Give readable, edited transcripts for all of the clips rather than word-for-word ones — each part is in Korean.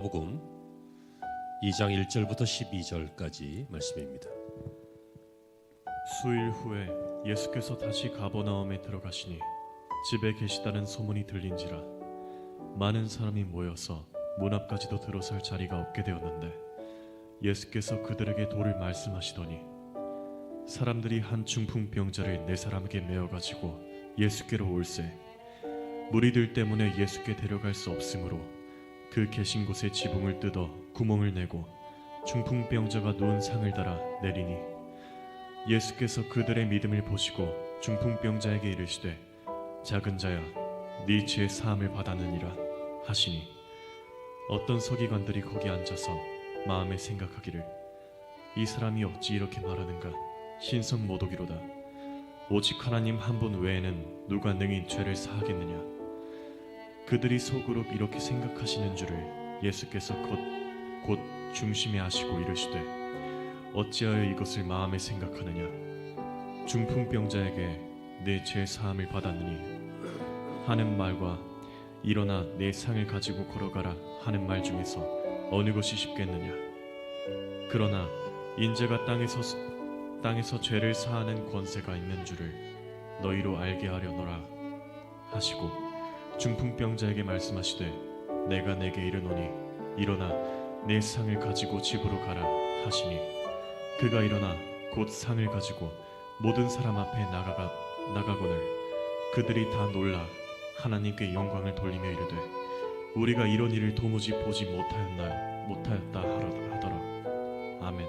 복음 2장 1절부터 12절까지 말씀입니다. 수일 후에 예수께서 다시 가버나움에 들어가시니 집에 계시다는 소문이 들린지라 많은 사람이 모여서 문 앞까지도 들어설 자리가 없게 되었는데 예수께서 그들에게 도를 말씀하시더니 사람들이 한 중풍병자를 네 사람에게 메어 가지고 예수께로 올세 무리들 때문에 예수께 데려갈 수 없으므로 그 계신 곳에 지붕을 뜯어 구멍을 내고 중풍병자가 누운 상을 달아 내리니 예수께서 그들의 믿음을 보시고 중풍병자에게 이르시되 작은 자야 네 죄 사함을 받았느니라 하시니 어떤 서기관들이 거기 앉아서 마음에 생각하기를 이 사람이 어찌 이렇게 말하는가 신성 모독이로다 오직 하나님 한 분 외에는 누가 능히 죄를 사하겠느냐. 그들이 속으로 이렇게 생각하시는 줄을 예수께서 곧 중심에 아시고 이르시되 어찌하여 이것을 마음에 생각하느냐. 중풍병자에게 내 죄 사함을 받았느니 하는 말과 일어나 내 상을 가지고 걸어가라 하는 말 중에서 어느 것이 쉽겠느냐. 그러나 인자가 땅에서 죄를 사하는 권세가 있는 줄을 너희로 알게 하려노라 하시고 중풍병자에게 말씀하시되 내가 내게 이르노니 일어나 내 상을 가지고 집으로 가라 하시니 그가 일어나 곧 상을 가지고 모든 사람 앞에 나가거늘 그들이 다 놀라 하나님께 영광을 돌리며 이르되 우리가 이런 일을 도무지 보지 못하였다 하더라. 아멘.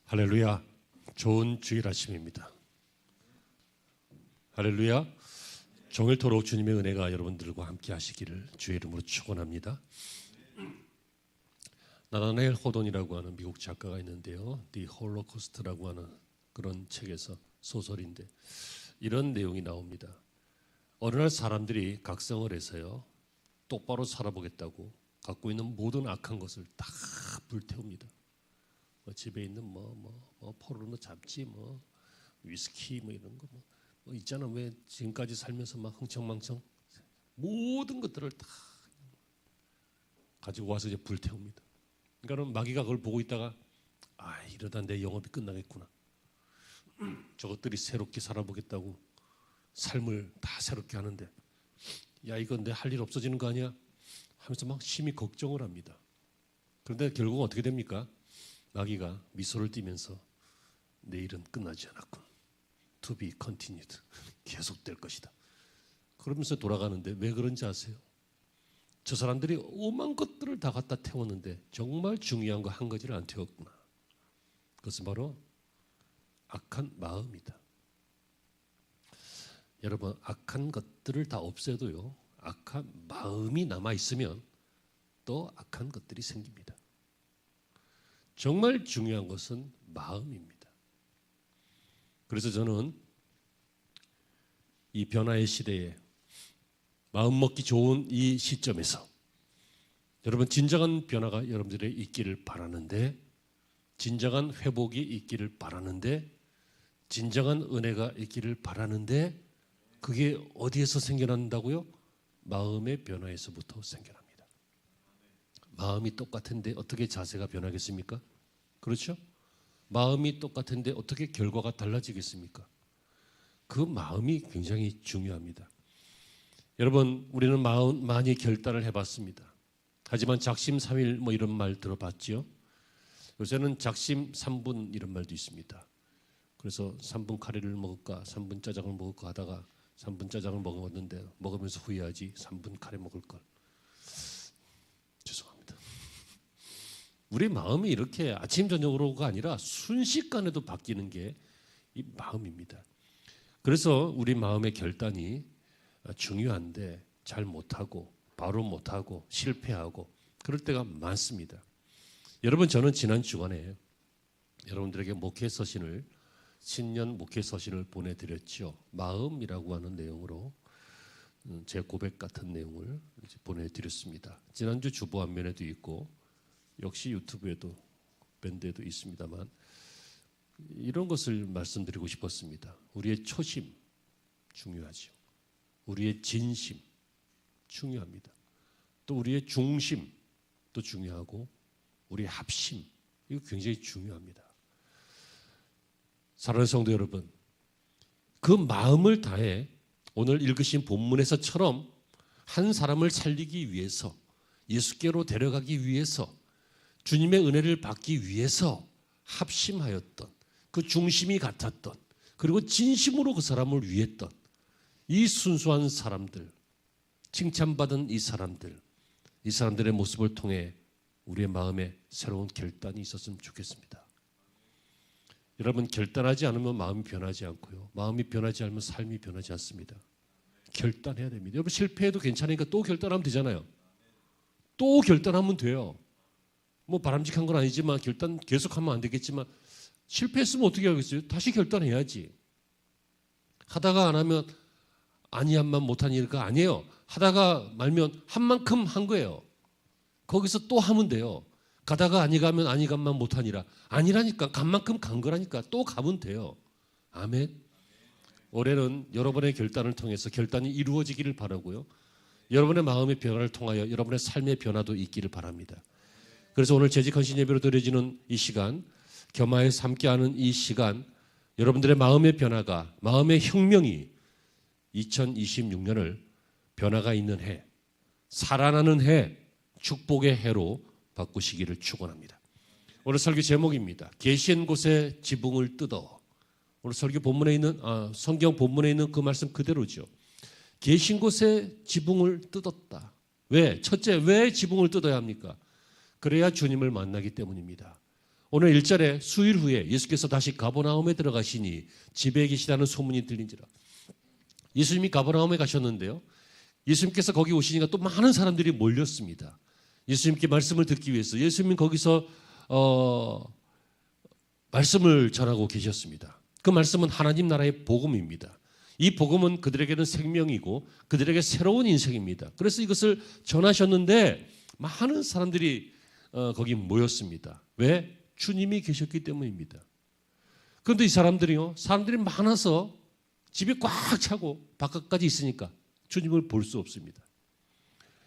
할렐루야. 좋은 주일 아침입니다. 할렐루야. 종일토록 주님의 은혜가 여러분들과 함께 하시기를 주의 이름으로 축원합니다. 나다나엘 호돈이라고 하는 미국 작가가 있는데요, The Holocaust라고 하는 그런 책에서 소설인데 이런 내용이 나옵니다. 어느 날 사람들이 각성을 해서요 똑바로 살아보겠다고 갖고 있는 모든 악한 것을 다 불태웁니다. 집에 있는 포르노 잡지, 위스키 이런 거 있잖아. 왜 지금까지 살면서 막 흥청망청 모든 것들을 다 가지고 와서 이제 불태웁니다. 그러니까 마귀가 그걸 보고 있다가 이러다 내 영업이 끝나겠구나. 저것들이 새롭게 살아보겠다고 삶을 다 새롭게 하는데 야 이건 내 할 일 없어지는 거 아니야? 하면서 막 심히 걱정을 합니다. 그런데 결국 어떻게 됩니까? 마귀가 미소를 띠면서 내일은 끝나지 않았군. To be continued. 계속될 것이다. 그러면서 돌아가는데 왜 그런지 아세요? 저 사람들이 오만 것들을 다 갖다 태웠는데 정말 중요한 거 한 가지를 안 태웠구나. 그것은 바로 악한 마음이다. 여러분 악한 것들을 다 없애도요 악한 마음이 남아있으면 또 악한 것들이 생깁니다. 정말 중요한 것은 마음입니다. 그래서 저는 이 변화의 시대에 마음 먹기 좋은 이 시점에서 여러분 진정한 변화가 여러분들의 있기를 바라는데 진정한 회복이 있기를 바라는데 진정한 은혜가 있기를 바라는데 그게 어디에서 생겨난다고요? 마음의 변화에서부터 생겨납니다. 마음이 똑같은데 어떻게 자세가 변하겠습니까? 그렇죠? 마음이 똑같은데 어떻게 결과가 달라지겠습니까? 그 마음이 굉장히 중요합니다. 여러분 우리는 많이 결단을 해봤습니다. 하지만 작심삼일 이런 말 들어봤죠? 요새는 작심 3분 이런 말도 있습니다. 그래서 3분 카레를 먹을까 3분 짜장을 먹을까 하다가 3분 짜장을 먹었는데 먹으면서 후회하지 3분 카레 먹을 걸. 죄송합니다. 우리 마음이 이렇게 아침 저녁으로가 아니라 순식간에도 바뀌는 게 이 마음입니다. 그래서 우리 마음의 결단이 중요한데 잘 못하고 바로 못하고 실패하고 그럴 때가 많습니다. 여러분 저는 지난 주간에 여러분들에게 신년 목회 서신을 보내드렸죠. 마음이라고 하는 내용으로 제 고백 같은 내용을 보내드렸습니다. 지난주 주보 앞면에도 있고 역시 유튜브에도 밴드에도 있습니다만 이런 것을 말씀드리고 싶었습니다. 우리의 초심 중요하죠. 우리의 진심 중요합니다. 또 우리의 중심도 중요하고 우리의 합심 이거 굉장히 중요합니다. 사랑하는 성도 여러분, 그 마음을 다해 오늘 읽으신 본문에서처럼 한 사람을 살리기 위해서 예수께로 데려가기 위해서 주님의 은혜를 받기 위해서 합심하였던 그 중심이 같았던 그리고 진심으로 그 사람을 위했던 이 순수한 사람들, 칭찬받은 이 사람들의 모습을 통해 우리의 마음에 새로운 결단이 있었으면 좋겠습니다. 여러분, 결단하지 않으면 마음이 변하지 않고요. 마음이 변하지 않으면 삶이 변하지 않습니다. 결단해야 됩니다. 여러분, 실패해도 괜찮으니까 또 결단하면 되잖아요. 또 결단하면 돼요. 뭐 바람직한 건 아니지만 결단 계속하면 안 되겠지만 실패했으면 어떻게 하겠어요? 다시 결단해야지. 하다가 안 하면 아니한만 못한 일가 아니에요. 하다가 말면 한 만큼 한 거예요. 거기서 또 하면 돼요. 가다가 아니 가면 아니 간만 못하니라. 아니라니까 간 만큼 간 거라니까 또 가면 돼요. 아멘. 올해는 여러분의 결단을 통해서 결단이 이루어지기를 바라고요. 여러분의 마음의 변화를 통하여 여러분의 삶의 변화도 있기를 바랍니다. 그래서 오늘 재직헌신 예배로 드려지는 이 시간, 겸하에서 함께하는 이 시간, 여러분들의 마음의 변화가, 마음의 혁명이 2026년을 변화가 있는 해, 살아나는 해, 축복의 해로 바꾸시기를 축원합니다. 오늘 설교 제목입니다. 계신 곳에 지붕을 뜯어. 오늘 설교 본문에 있는 성경 본문에 있는 그 말씀 그대로죠. 계신 곳에 지붕을 뜯었다. 왜? 첫째, 왜 지붕을 뜯어야 합니까? 그래야 주님을 만나기 때문입니다. 오늘 1절에 수일 후에 예수께서 다시 가버나움에 들어가시니 집에 계시다는 소문이 들린지라. 예수님이 가버나움에 가셨는데요. 예수님께서 거기 오시니까 또 많은 사람들이 몰렸습니다. 예수님께 말씀을 듣기 위해서. 예수님은 거기서 말씀을 전하고 계셨습니다. 그 말씀은 하나님 나라의 복음입니다. 이 복음은 그들에게는 생명이고 그들에게 새로운 인생입니다. 그래서 이것을 전하셨는데 많은 사람들이 거기 모였습니다. 왜? 주님이 계셨기 때문입니다. 그런데 이 사람들이 많아서 집이 꽉 차고 바깥까지 있으니까 주님을 볼 수 없습니다.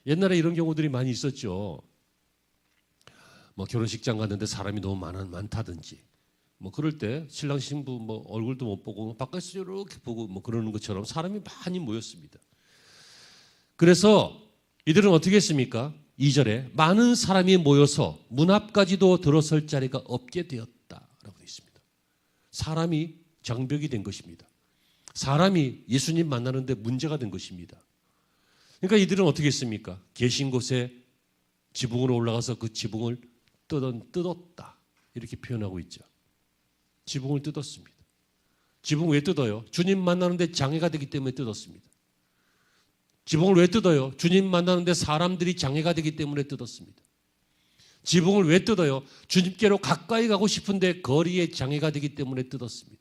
옛날에 이런 경우들이 많이 있었죠. 뭐 결혼식장 갔는데 사람이 너무 많다든지 뭐 그럴 때 신랑 신부 뭐 얼굴도 못 보고 바깥에서 이렇게 보고 뭐 그러는 것처럼 사람이 많이 모였습니다. 그래서 이들은 어떻게 했습니까? 2절에 많은 사람이 모여서 문 앞까지도 들어설 자리가 없게 되었다라고 되어 있습니다. 사람이 장벽이 된 것입니다. 사람이 예수님 만나는데 문제가 된 것입니다. 그러니까 이들은 어떻게 했습니까? 계신 곳에 지붕으로 올라가서 그 지붕을 뜯었다 이렇게 표현하고 있죠. 지붕을 뜯었습니다. 지붕 왜 뜯어요? 주님 만나는데 장애가 되기 때문에 뜯었습니다. 지붕을 왜 뜯어요? 주님 만나는데 사람들이 장애가 되기 때문에 뜯었습니다. 지붕을 왜 뜯어요? 주님께로 가까이 가고 싶은데 거리에 장애가 되기 때문에 뜯었습니다.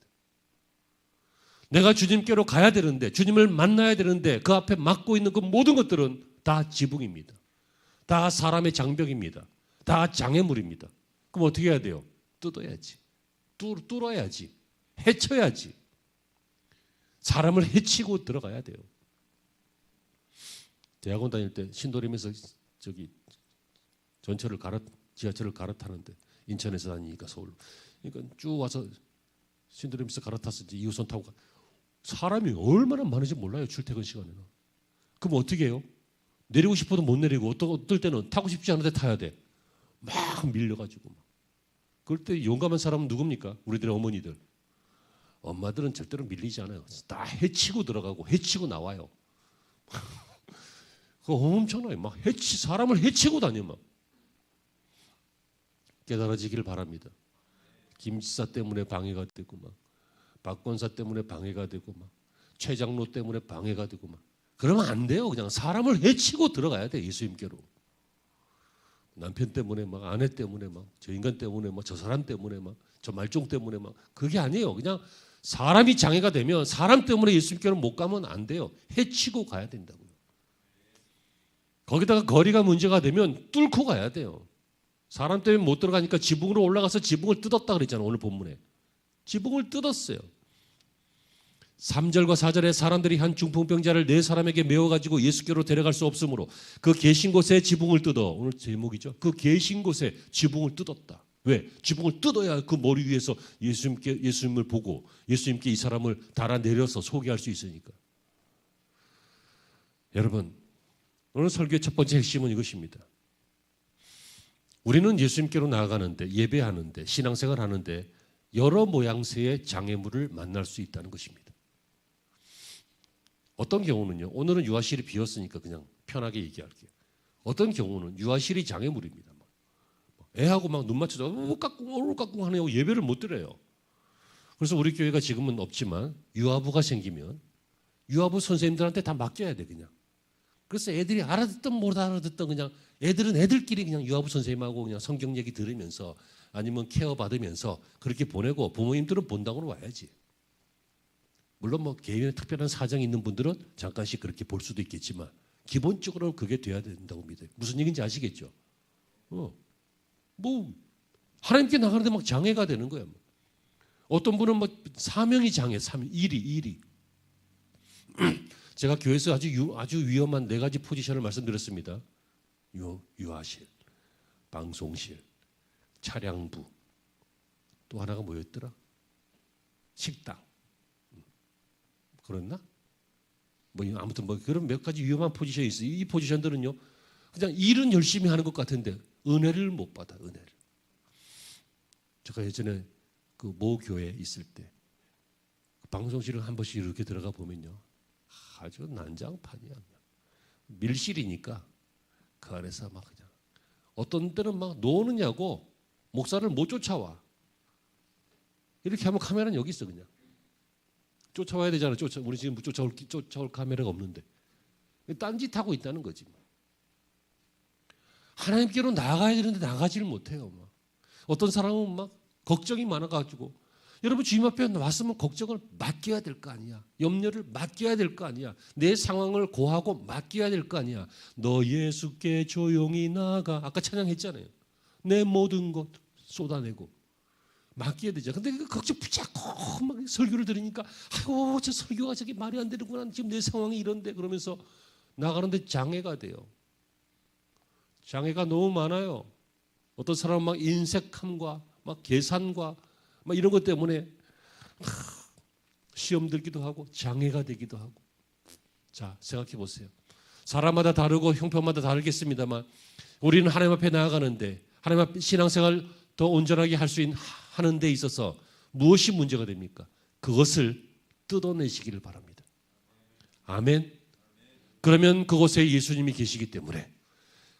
내가 주님께로 가야 되는데 주님을 만나야 되는데 그 앞에 막고 있는 그 모든 것들은 다 지붕입니다. 다 사람의 장벽입니다. 다 장애물입니다. 그럼 어떻게 해야 돼요? 뜯어야지. 뚫어야지. 해쳐야지. 사람을 해치고 들어가야 돼요. 대학원 다닐 때 신도림에서 지하철을 갈아타는데 인천에서 다니니까 서울로. 그러니까 쭉 와서 신도림에서 갈아탔을 때 2호선 타고 사람이 얼마나 많은지 몰라요. 출퇴근 시간에는. 그럼 어떻게 해요? 내리고 싶어도 못 내리고 어떨 때는 타고 싶지 않은데 타야 돼. 막 밀려가지고. 그럴 때 용감한 사람은 누굽니까? 우리들의 어머니들. 엄마들은 절대로 밀리지 않아요. 다 해치고 들어가고 해치고 나와요. 그거 엄청나요. 막 사람을 해치고 다녀 막. 깨달아지기를 바랍니다. 김지사 때문에 방해가 되고 막 박권사 때문에 방해가 되고 막 최 장로 때문에 방해가 되고 막 그러면 안 돼요. 그냥 사람을 해치고 들어가야 돼. 예수님께로. 남편 때문에 막 아내 때문에 막 저 인간 때문에 막 저 사람 때문에 막 저 말종 때문에 막 그게 아니에요. 그냥 사람이 장애가 되면 사람 때문에 예수님께로 못 가면 안 돼요. 해치고 가야 된다고요. 거기다가 거리가 문제가 되면 뚫고 가야 돼요. 사람 때문에 못 들어가니까 지붕으로 올라가서 지붕을 뜯었다 그랬잖아요. 오늘 본문에. 지붕을 뜯었어요. 3절과 4절에 사람들이 한 중풍병자를 네 사람에게 메워가지고 예수께로 데려갈 수 없으므로 그 계신 곳에 지붕을 뜯어, 오늘 제목이죠. 그 계신 곳에 지붕을 뜯었다. 왜? 지붕을 뜯어야 그 머리 위에서 예수님을 보고 예수님께 이 사람을 달아내려서 소개할 수 있으니까. 여러분, 오늘 설교의 첫 번째 핵심은 이것입니다. 우리는 예수님께로 나아가는데, 예배하는데, 신앙생활 하는데 여러 모양새의 장애물을 만날 수 있다는 것입니다. 어떤 경우는요, 오늘은 유아실이 비었으니까 그냥 편하게 얘기할게요. 어떤 경우는 유아실이 장애물입니다. 애하고 막 눈 맞춰서 오르깍꿍 하네요. 예배를 못 드려요. 그래서 우리 교회가 지금은 없지만 유아부가 생기면 유아부 선생님들한테 다 맡겨야 돼, 그냥. 그래서 애들이 알아듣든 못 알아듣든 그냥 애들은 애들끼리 그냥 유아부 선생님하고 그냥 성경 얘기 들으면서 아니면 케어 받으면서 그렇게 보내고, 부모님들은 본당으로 와야지. 물론 뭐 개인의 특별한 사정이 있는 분들은 잠깐씩 그렇게 볼 수도 있겠지만 기본적으로 그게 돼야 된다고 믿어요. 무슨 얘기인지 아시겠죠? 뭐 하나님께 나가는데 막 장애가 되는 거야. 어떤 분은 막 사명이 장애, 일이. 제가 교회에서 아주 위험한 4가지 포지션을 말씀드렸습니다. 유아실, 방송실, 차량부, 또 하나가 뭐였더라? 식당. 그랬나? 뭐 아무튼 뭐 그런 몇 가지 위험한 포지션이 있어요. 이 포지션들은요, 그냥 일은 열심히 하는 것 같은데 은혜를 못 받아, 은혜를. 제가 예전에 그 모 교회에 있을 때 방송실을 한 번씩 이렇게 들어가 보면요, 아주 난장판이야. 밀실이니까 그 안에서 막 그냥 어떤 때는 막 노느냐고 목사를 못 쫓아와. 이렇게 하면 카메라는 여기 있어, 그냥. 쫓아와야 되잖아. 우리 지금 쫓아올 카메라가 없는데 딴짓하고 있다는 거지. 하나님께로 나가야 되는데 나가지를 못해요. 막. 어떤 사람은 막 걱정이 많아가지고, 여러분 주님 앞에 왔으면 걱정을 맡겨야 될 거 아니야. 염려를 맡겨야 될 거 아니야. 내 상황을 고하고 맡겨야 될 거 아니야. 너 예수께 조용히 나가. 아까 찬양했잖아요. 내 모든 것 쏟아내고 맡겨야 되죠. 근데 그 걱정 붙잡고 막 설교를 들으니까, 아이고 저 설교가 저게 말이 안 되는구나. 지금 내 상황이 이런데, 그러면서 나가는데 장애가 돼요. 장애가 너무 많아요. 어떤 사람은 막 인색함과 막 계산과 막 이런 것 때문에 시험 들기도 하고 장애가 되기도 하고. 자, 생각해 보세요. 사람마다 다르고 형편마다 다르겠습니다만 우리는 하나님 앞에 나아가는데, 하나님 앞에 신앙생활 더 온전하게 하는 데 있어서 무엇이 문제가 됩니까? 그것을 뜯어내시기를 바랍니다. 아멘. 그러면 그곳에 예수님이 계시기 때문에,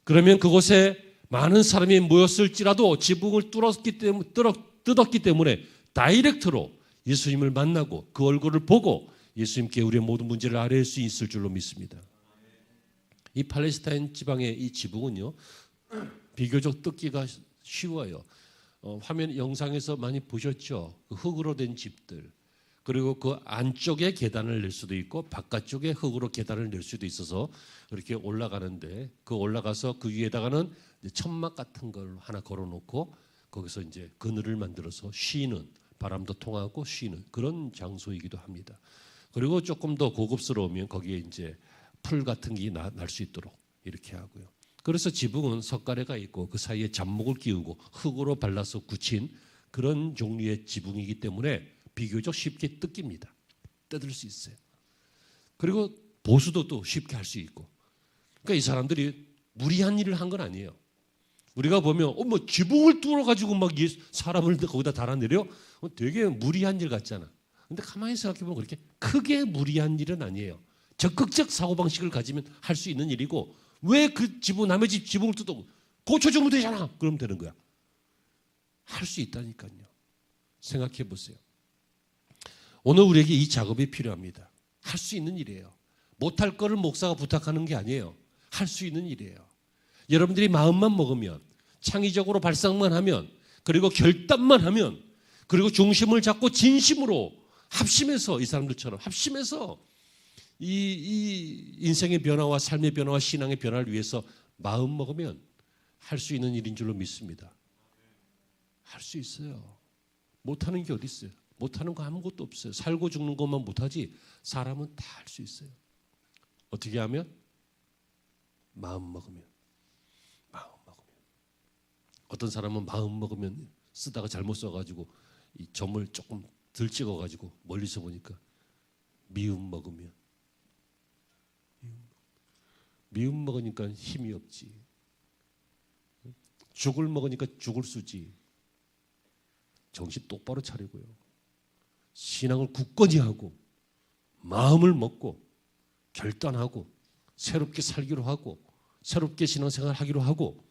그러면 그곳에 많은 사람이 모였을지라도 지붕을 뜯었기 때문에 다이렉트로 예수님을 만나고 그 얼굴을 보고 예수님께 우리의 모든 문제를 아뢰을 수 있을 줄로 믿습니다. 이 팔레스타인 지방의 이 지붕은요, 비교적 뜯기가 쉬워요. 화면 영상에서 많이 보셨죠? 그 흙으로 된 집들, 그리고 그 안쪽에 계단을 낼 수도 있고 바깥쪽에 흙으로 계단을 낼 수도 있어서 이렇게 올라가는데, 그 올라가서 그 위에다가는 천막 같은 걸 하나 걸어놓고 거기서 이제 그늘을 만들어서 쉬는, 바람도 통하고 쉬는 그런 장소이기도 합니다. 그리고 조금 더 고급스러우면 거기에 이제 풀 같은 게 날 수 있도록 이렇게 하고요. 그래서 지붕은 석가래가 있고 그 사이에 잡목을 끼우고 흙으로 발라서 굳힌 그런 종류의 지붕이기 때문에 비교적 쉽게 뜯깁니다. 뜯을 수 있어요. 그리고 보수도 또 쉽게 할 수 있고. 그러니까 이 사람들이 무리한 일을 한 건 아니에요. 우리가 보면 뭐 지붕을 뚫어가지고 막 사람을 거기다 달아내려? 되게 무리한 일 같잖아. 근데 가만히 생각해보면 그렇게 크게 무리한 일은 아니에요. 적극적 사고방식을 가지면 할 수 있는 일이고, 왜 그 남의 집 지붕을 뜯어? 고쳐주면 되잖아. 그러면 되는 거야. 할 수 있다니까요. 생각해 보세요. 오늘 우리에게 이 작업이 필요합니다. 할 수 있는 일이에요. 못할 거를 목사가 부탁하는 게 아니에요. 할 수 있는 일이에요. 여러분들이 마음만 먹으면, 창의적으로 발상만 하면, 그리고 결단만 하면, 그리고 중심을 잡고 진심으로 합심해서, 이 사람들처럼 합심해서 이 인생의 변화와 삶의 변화와 신앙의 변화를 위해서 마음 먹으면 할 수 있는 일인 줄로 믿습니다. 할 수 있어요. 못하는 게 어디 있어요? 못하는 거 아무것도 없어요. 살고 죽는 것만 못하지 사람은 다 할 수 있어요. 어떻게 하면? 마음 먹으면. 어떤 사람은 마음 먹으면 쓰다가 잘못 써가지고 이 점을 조금 덜 찍어가지고 멀리서 보니까 미움 먹으면. 미움 먹으니까 힘이 없지. 죽을 먹으니까 죽을 수지. 정신 똑바로 차리고요. 신앙을 굳건히 하고 마음을 먹고 결단하고 새롭게 살기로 하고 새롭게 신앙생활 하기로 하고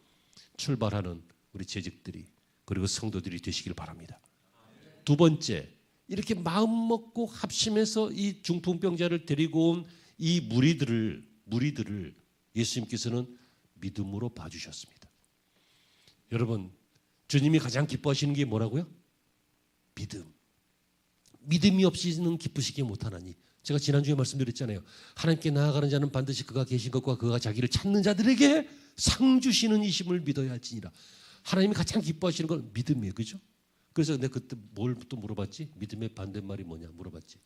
출발하는 우리 재직들이 그리고 성도들이 되시길 바랍니다. 두 번째, 이렇게 마음 먹고 합심해서 이 중풍병자를 데리고 온 이 무리들을 예수님께서는 믿음으로 봐주셨습니다. 여러분, 주님이 가장 기뻐하시는 게 뭐라고요? 믿음. 믿음이 없이는 기쁘시게 못하나니. 제가 지난주에 말씀드렸잖아요. 하나님께 나아가는 자는 반드시 그가 계신 것과 그가 자기를 찾는 자들에게 상 주시는 이심을 믿어야 할지니라. 하나님이 가장 기뻐하시는 건 믿음이에요. 그죠? 그래서 내가 그때 뭘 또 물어봤지? 믿음의 반대말이 뭐냐 물어봤지.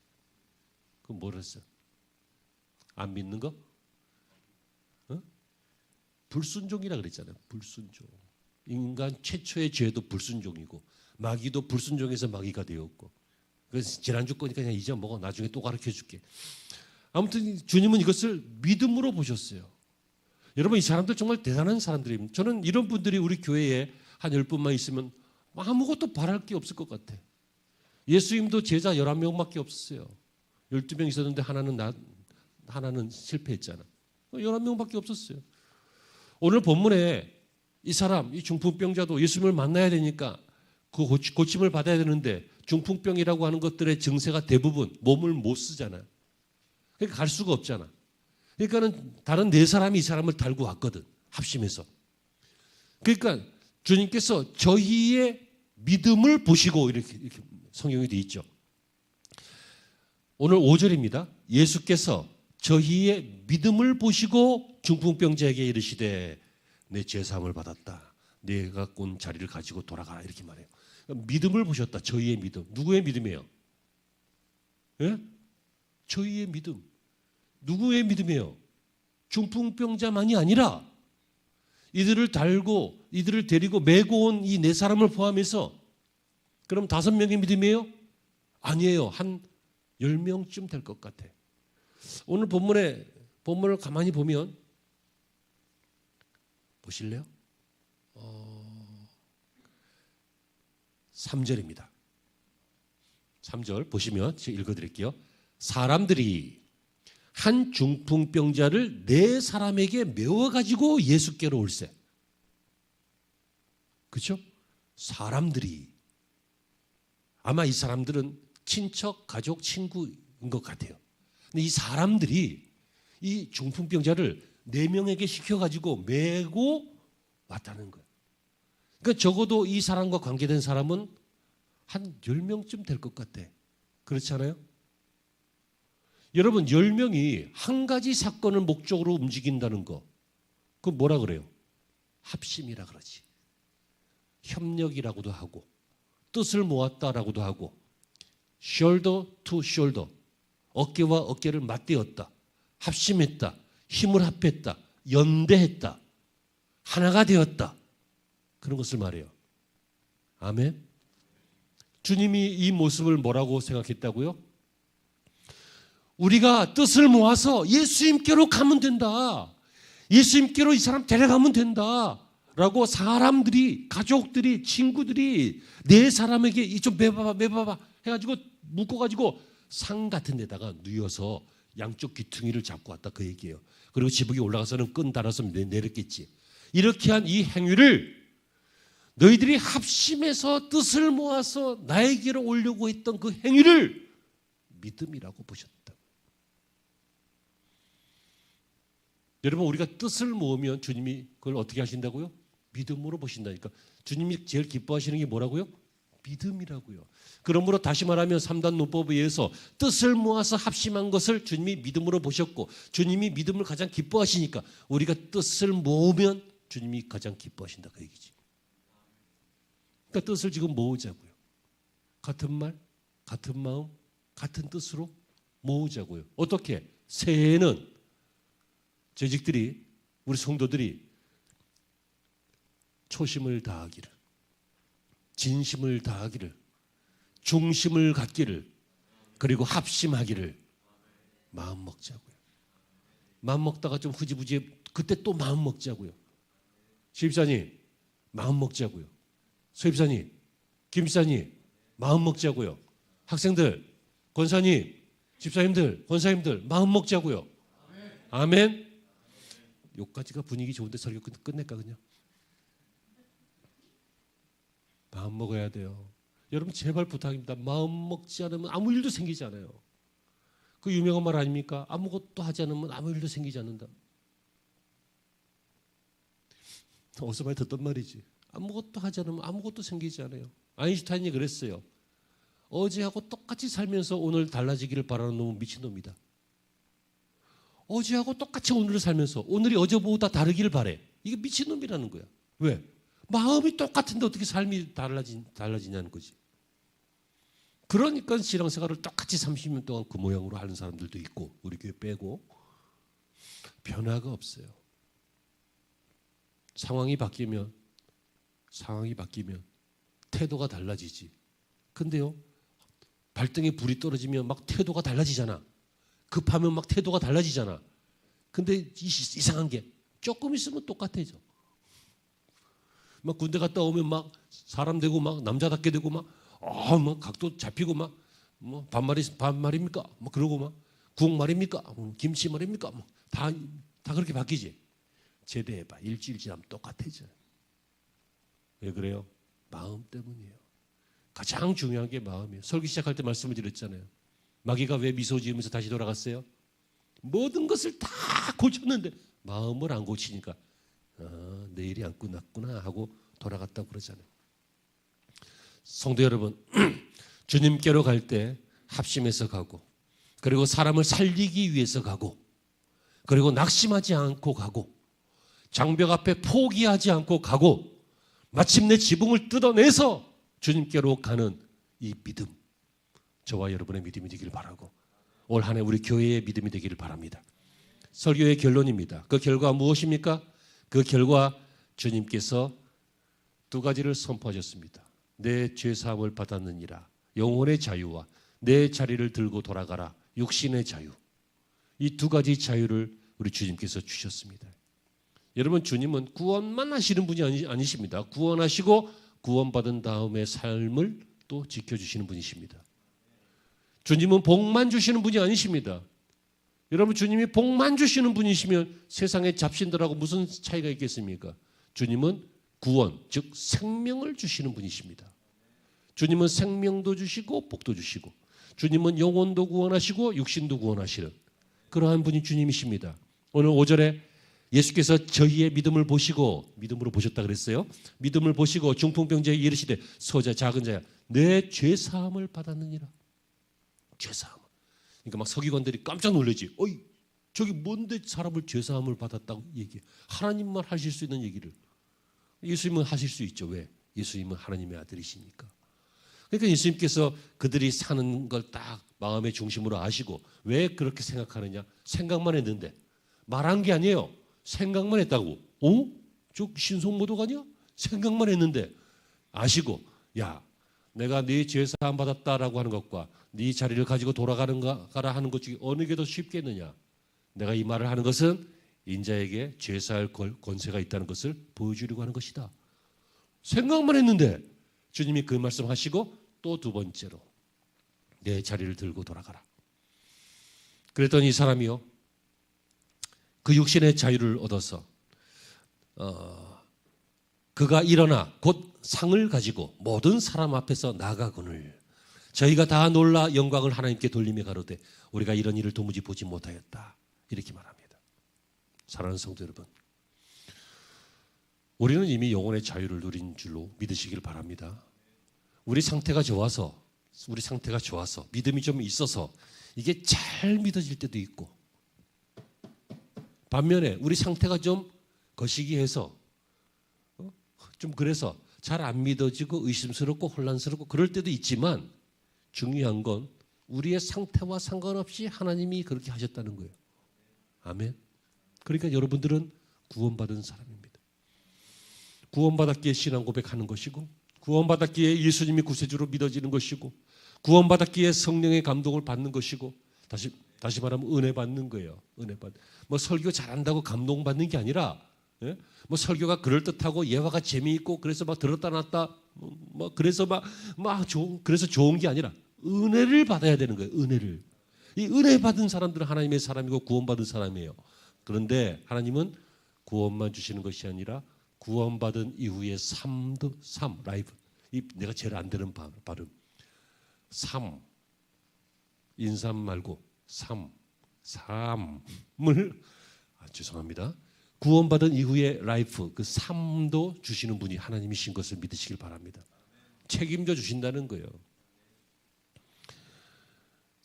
그럼 뭘 했어? 안 믿는 거? 어? 불순종이라 그랬잖아요. 불순종. 인간 최초의 죄도 불순종이고 마귀도 불순종에서 마귀가 되었고. 그래서 지난주 거니까 그냥 잊어먹어. 나중에 또 가르쳐줄게. 아무튼 주님은 이것을 믿음으로 보셨어요. 여러분, 이 사람들 정말 대단한 사람들입니다. 저는 이런 분들이 우리 교회에 한 10분만 있으면 아무것도 바랄 게 없을 것 같아. 예수님도 제자 11명밖에 없었어요. 12명 있었는데 하나는 실패했잖아. 11명밖에 없었어요. 오늘 본문에 이 사람, 이 중풍병자도 예수님을 만나야 되니까 그 고침을 받아야 되는데 중풍병이라고 하는 것들의 증세가 대부분 몸을 못 쓰잖아요. 그러니까 갈 수가 없잖아. 그러니까는 다른 네 사람이 이 사람을 달고 왔거든. 합심해서. 그러니까 주님께서 저희의 믿음을 보시고 이렇게 성경이 되어 있죠. 오늘 5절입니다. 예수께서 저희의 믿음을 보시고 중풍병자에게 이르시되 내 죄사함을 받았다. 내가 온 자리를 가지고 돌아가라. 이렇게 말해요. 믿음을 보셨다. 저희의 믿음. 누구의 믿음이에요? 예? 저희의 믿음. 누구의 믿음이에요? 중풍병자만이 아니라 이들을 달고 이들을 데리고 메고 온 이 네 사람을 포함해서 그럼 5명의 믿음이에요? 아니에요. 한 10명쯤 될 것 같아. 오늘 본문을 가만히 보면 보실래요? 3절입니다. 3절 보시면 제가 읽어드릴게요. 사람들이 한 중풍병자를 4사람에게 메워가지고 예수께로 올세. 그렇죠? 사람들이 아마 이 사람들은 친척, 가족, 친구인 것 같아요. 근데 이 사람들이 이 중풍병자를 4명에게 시켜가지고 메고 왔다는 거예요. 그러니까 적어도 이 사람과 관계된 사람은 한 10명쯤 될 것 같아. 그렇지 않아요? 여러분, 10명이 한 가지 사건을 목적으로 움직인다는 거, 그건 뭐라 그래요? 합심이라 그러지. 협력이라고도 하고 뜻을 모았다라고도 하고 shoulder to shoulder, 어깨와 어깨를 맞대었다, 합심했다, 힘을 합했다, 연대했다, 하나가 되었다, 그런 것을 말해요. 아멘. 주님이 이 모습을 뭐라고 생각했다고요? 우리가 뜻을 모아서 예수님께로 가면 된다. 예수님께로 이 사람 데려가면 된다. 라고 사람들이, 가족들이, 친구들이 4사람에게 이 좀 매봐봐 해가지고 묶어가지고 상 같은 데다가 누워서 양쪽 귀퉁이를 잡고 왔다, 그 얘기예요. 그리고 지붕에 올라가서는 끈 달아서 내렸겠지. 이렇게 한 이 행위를 너희들이 합심해서 뜻을 모아서 나에게로 오려고 했던 그 행위를 믿음이라고 보셨다. 여러분, 우리가 뜻을 모으면 주님이 그걸 어떻게 하신다고요? 믿음으로 보신다니까. 주님이 제일 기뻐하시는 게 뭐라고요? 믿음이라고요. 그러므로 다시 말하면 3단 논법에 의해서 뜻을 모아서 합심한 것을 주님이 믿음으로 보셨고, 주님이 믿음을 가장 기뻐하시니까 우리가 뜻을 모으면 주님이 가장 기뻐하신다, 그 얘기지. 그러니까 뜻을 지금 모으자고요. 같은 말, 같은 마음, 같은 뜻으로 모으자고요. 어떻게? 새해에는 재직들이, 우리 성도들이 초심을 다하기를, 진심을 다하기를, 중심을 갖기를, 그리고 합심하기를 마음 먹자고요. 마음 먹다가 좀 흐지부지 그때 또 마음 먹자고요. 시집사님 마음 먹자고요. 소집사님, 김집사님 마음 먹자고요. 학생들, 권사님, 집사님들, 권사님들 마음 먹자고요. 아멘. 여기까지가 분위기 좋은데 설교 끝낼까 그냥? 마음 먹어야 돼요. 여러분 제발 부탁입니다. 마음 먹지 않으면 아무 일도 생기지 않아요. 그 유명한 말 아닙니까? 아무것도 하지 않으면 아무 일도 생기지 않는다. 어디서 많이 듣던 말이지. 아무것도 하지 않으면 아무것도 생기지 않아요. 아인슈타인이 그랬어요. 어제하고 똑같이 살면서 오늘 달라지기를 바라는 놈은 미친놈이다. 어제하고 똑같이 오늘을 살면서 오늘이 어제보다 다르기를 바래. 이게 미친놈이라는 거야. 왜? 마음이 똑같은데 어떻게 삶이 달라지냐는 거지. 그러니까 신앙생활을 똑같이 30년 동안 그 모양으로 하는 사람들도 있고 우리 교회 빼고 변화가 없어요. 상황이 바뀌면 태도가 달라지지. 근데요, 발등에 불이 떨어지면 막 태도가 달라지잖아. 급하면 막 태도가 달라지잖아. 근데 이상한 게 조금 있으면 똑같아져. 막 군대 갔다 오면 막 사람 되고 막 남자답게 되고 막 각도 잡히고 막 뭐 반말입니까? 막 그러고 막 국 말입니까? 김치 말입니까? 다 그렇게 바뀌지. 제대해봐. 일주일 지나면 똑같아져. 왜 그래요? 마음 때문이에요. 가장 중요한 게 마음이에요. 설교 시작할 때 말씀을 드렸잖아요. 마귀가 왜 미소 지으면서 다시 돌아갔어요? 모든 것을 다 고쳤는데 마음을 안 고치니까 내일이 안 끝났구나 하고 돌아갔다고 그러잖아요. 성도 여러분, 주님께로 갈 때 합심해서 가고, 그리고 사람을 살리기 위해서 가고, 그리고 낙심하지 않고 가고, 장벽 앞에 포기하지 않고 가고, 마침내 지붕을 뜯어내서 주님께로 가는 이 믿음, 저와 여러분의 믿음이 되기를 바라고 올 한 해 우리 교회의 믿음이 되기를 바랍니다. 설교의 결론입니다. 그 결과 무엇입니까? 그 결과 주님께서 두 가지를 선포하셨습니다. 내 죄사함을 받았느니라. 영혼의 자유와 내 자리를 들고 돌아가라. 육신의 자유. 이 두 가지 자유를 우리 주님께서 주셨습니다. 여러분, 주님은 구원만 하시는 분이 아니십니다. 구원하시고 구원받은 다음의 삶을 또 지켜주시는 분이십니다. 주님은 복만 주시는 분이 아니십니다. 여러분, 주님이 복만 주시는 분이시면 세상의 잡신들하고 무슨 차이가 있겠습니까? 주님은 구원, 즉 생명을 주시는 분이십니다. 주님은 생명도 주시고 복도 주시고, 주님은 영혼도 구원하시고 육신도 구원하시는 그러한 분이 주님이십니다. 오늘 5절에 예수께서 저희의 믿음을 보시고, 믿음으로 보셨다 그랬어요. 믿음을 보시고 중풍병자에게 이르시되 소자 작은 자야 내 죄사함을 받았느니라. 죄사함. 그러니까 막 서기관들이 깜짝 놀라지. 어이, 저기 뭔데 사람을 죄사함을 받았다고 얘기해. 하나님만 하실 수 있는 얘기를. 예수님은 하실 수 있죠. 왜? 예수님은 하나님의 아들이시니까. 그러니까 예수님께서 그들이 사는 걸 딱 마음의 중심으로 아시고, 왜 그렇게 생각하느냐? 생각만 했는데, 말한 게 아니에요. 생각만 했다고. 저 신성모독 아니야? 생각만 했는데 아시고, 야, 내가 네 죄사함 받았다라고 하는 것과 네 자리를 가지고 돌아가라 하는 것 중에 어느 게 더 쉽겠느냐? 내가 이 말을 하는 것은 인자에게 죄사할 권세가 있다는 것을 보여주려고 하는 것이다. 생각만 했는데 주님이 그 말씀하시고 또 두 번째로 내 자리를 들고 돌아가라. 그랬더니 이 사람이요, 그 육신의 자유를 얻어서 그가 일어나 곧 상을 가지고 모든 사람 앞에서 나가거늘 저희가 다 놀라 영광을 하나님께 돌리며 가로되 우리가 이런 일을 도무지 보지 못하였다. 이렇게 말합니다. 사랑하는 성도 여러분, 우리는 이미 영혼의 자유를 누린 줄로 믿으시길 바랍니다. 우리 상태가 좋아서 믿음이 좀 있어서 이게 잘 믿어질 때도 있고, 반면에 우리 상태가 좀 거시기해서 좀 그래서 잘 안 믿어지고 의심스럽고 혼란스럽고 그럴 때도 있지만, 중요한 건 우리의 상태와 상관없이 하나님이 그렇게 하셨다는 거예요. 아멘. 그러니까 여러분들은 구원받은 사람입니다. 구원받았기에 신앙 고백하는 것이고, 구원받았기에 예수님이 구세주로 믿어지는 것이고, 구원받았기에 성령의 감동을 받는 것이고, 다시 말하면 은혜 받는 거예요. 은혜 받. 뭐 설교 잘한다고 감동 받는 게 아니라, 예? 뭐 설교가 그럴 듯하고 예화가 재미있고 그래서 막 들었다 놨다 뭐 그래서 그래서 좋은 게 아니라 은혜를 받아야 되는 거예요. 은혜를. 이 은혜 받은 사람들은 하나님의 사람이고 구원받은 사람이에요. 그런데 하나님은 구원만 주시는 것이 아니라 구원받은 이후의 삶, 라이프. 이 내가 제일 안 되는 발음. 삶, 인삼 말고 삶을 죄송합니다. 구원받은 이후의 라이프, 그 삶도 주시는 분이 하나님이신 것을 믿으시길 바랍니다. 책임져 주신다는 거예요.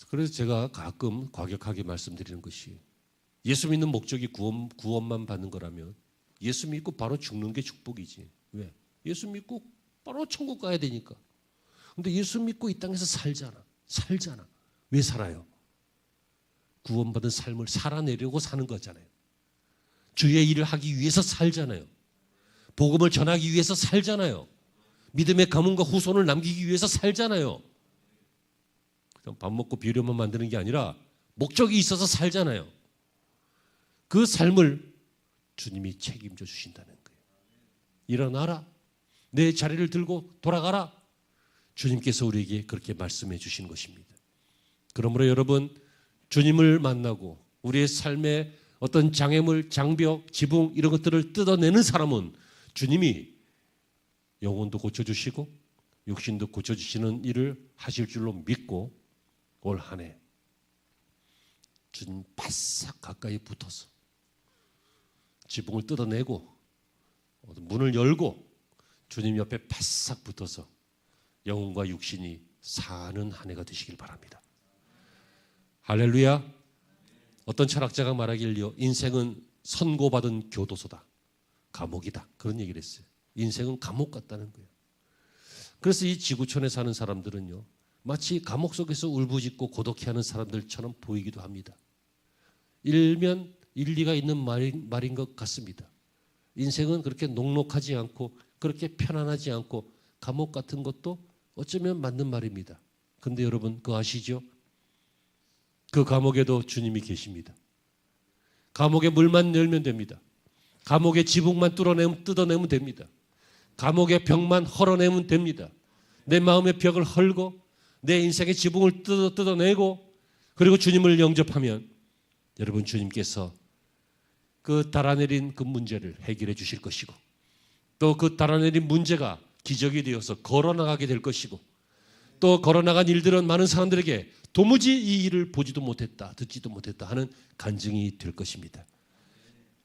그래서 제가 가끔 과격하게 말씀드리는 것이, 예수 믿는 목적이 구원만 받는 거라면 예수 믿고 바로 죽는 게 축복이지. 왜? 예수 믿고 바로 천국 가야 되니까. 근데 예수 믿고 이 땅에서 살잖아. 왜 살아요? 구원받은 삶을 살아내려고 사는 거잖아요. 주의 일을 하기 위해서 살잖아요. 복음을 전하기 위해서 살잖아요. 믿음의 가문과 후손을 남기기 위해서 살잖아요. 그냥 밥 먹고 비료만 만드는 게 아니라 목적이 있어서 살잖아요. 그 삶을 주님이 책임져 주신다는 거예요. 일어나라. 내 자리를 들고 돌아가라. 주님께서 우리에게 그렇게 말씀해 주신 것입니다. 그러므로 여러분, 주님을 만나고 우리의 삶에 어떤 장애물, 장벽, 지붕 이런 것들을 뜯어내는 사람은 주님이 영혼도 고쳐주시고 육신도 고쳐주시는 일을 하실 줄로 믿고 올 한 해 주님 바싹 가까이 붙어서 지붕을 뜯어내고 문을 열고 주님 옆에 바싹 붙어서 영혼과 육신이 사는 한 해가 되시길 바랍니다. 할렐루야. 어떤 철학자가 말하길요, 인생은 선고받은 교도소다, 감옥이다, 그런 얘기를 했어요. 인생은 감옥 같다는 거예요. 그래서 이 지구촌에 사는 사람들은요, 마치 감옥 속에서 울부짖고 고독해하는 사람들처럼 보이기도 합니다. 일면 일리가 있는 말인 것 같습니다. 인생은 그렇게 녹록하지 않고 그렇게 편안하지 않고 감옥 같은 것도 어쩌면 맞는 말입니다. 그런데 여러분, 그거 아시죠? 그 감옥에도 주님이 계십니다. 감옥의 물만 열면 됩니다. 감옥의 지붕만 뜯어내면 됩니다. 감옥의 벽만 헐어내면 됩니다. 내 마음의 벽을 헐고 내 인생의 지붕을 뜯어내고 그리고 주님을 영접하면 여러분, 주님께서 그 달아내린 그 문제를 해결해 주실 것이고 또 그 달아내린 문제가 기적이 되어서 걸어나가게 될 것이고 또 걸어나간 일들은 많은 사람들에게 도무지 이 일을 보지도 못했다, 듣지도 못했다 하는 간증이 될 것입니다.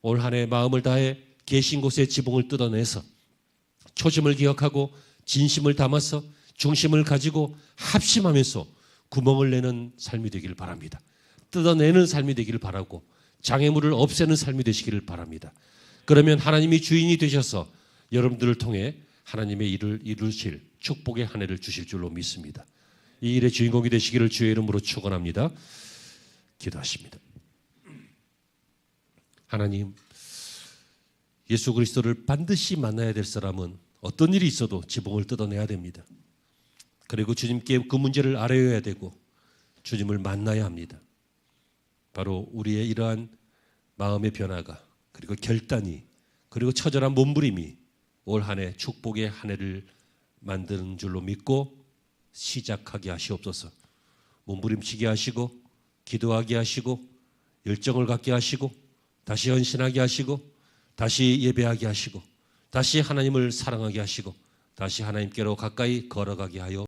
올 한 해 마음을 다해 계신 곳의 지붕을 뜯어내서 초심을 기억하고 진심을 담아서 중심을 가지고 합심하면서 구멍을 내는 삶이 되기를 바랍니다. 뜯어내는 삶이 되기를 바라고 장애물을 없애는 삶이 되시기를 바랍니다. 그러면 하나님이 주인이 되셔서 여러분들을 통해 하나님의 일을 이루실 축복의 한 해를 주실 줄로 믿습니다. 이 일의 주인공이 되시기를 주의 이름으로 축원합니다. 기도하십니다. 하나님, 예수 그리스도를 반드시 만나야 될 사람은 어떤 일이 있어도 지붕을 뜯어내야 됩니다. 그리고 주님께 그 문제를 알아야 되고 주님을 만나야 합니다. 바로 우리의 이러한 마음의 변화가 그리고 결단이 그리고 처절한 몸부림이 올 한 해 축복의 한 해를 만드는 줄로 믿고 시작하게 하시옵소서. 몸부림치게 하시고 기도하게 하시고 열정을 갖게 하시고 다시 헌신하게 하시고 다시 예배하게 하시고 다시 하나님을 사랑하게 하시고 다시 하나님께로 가까이 걸어가게 하여